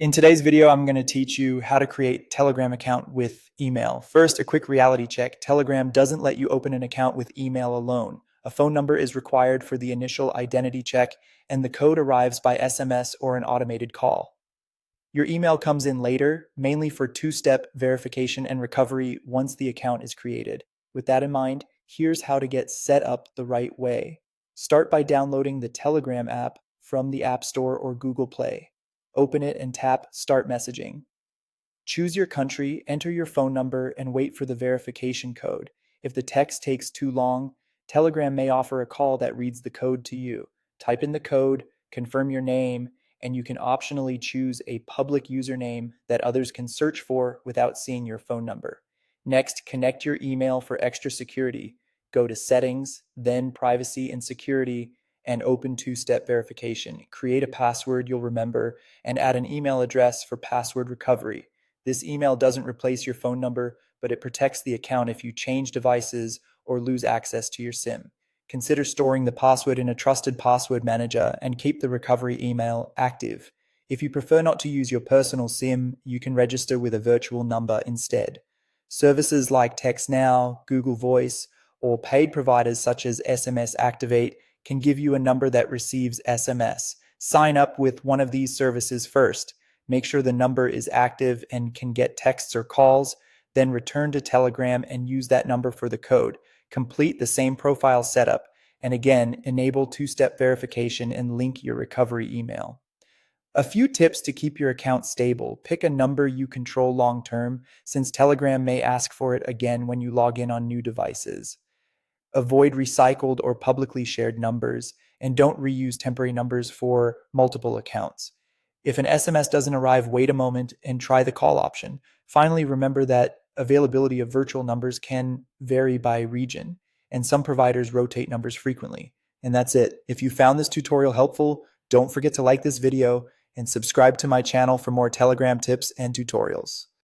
In today's video, I'm going to teach you how to create Telegram account with email. First, a quick reality check. Telegram doesn't let you open an account with email alone. A phone number is required for the initial identity check, and the code arrives by SMS or an automated call. Your email comes in later, mainly for two-step verification and recovery once the account is created. With that in mind, here's how to get set up the right way. Start by downloading the Telegram app from the App Store or Google Play. Open it and tap Start Messaging. Choose your country, enter your phone number, and wait for the verification code. If the text takes too long, Telegram may offer a call that reads the code to you. Type in the code, confirm your name, and you can optionally choose a public username that others can search for without seeing your phone number. Next, connect your email for extra security. Go to Settings, then Privacy and Security, and open two-step verification. Create a password you'll remember, and add an email address for password recovery. This email doesn't replace your phone number, but it protects the account if you change devices or lose access to your SIM. Consider storing the password in a trusted password manager and keep the recovery email active. If you prefer not to use your personal SIM, you can register with a virtual number instead. Services like TextNow, Google Voice, or paid providers such as SMS Activate can give you a number that receives SMS. Sign up with one of these services first. Make sure the number is active and can get texts or calls, then return to Telegram and use that number for the code. Complete the same profile setup, and again, enable two-step verification and link your recovery email. A few tips to keep your account stable. Pick a number you control long-term, since Telegram may ask for it again when you log in on new devices. Avoid recycled or publicly shared numbers, and don't reuse temporary numbers for multiple accounts. If an SMS doesn't arrive, wait a moment and try the call option. Finally, remember that availability of virtual numbers can vary by region, and some providers rotate numbers frequently. And that's it. If you found this tutorial helpful, don't forget to like this video and subscribe to my channel for more Telegram tips and tutorials.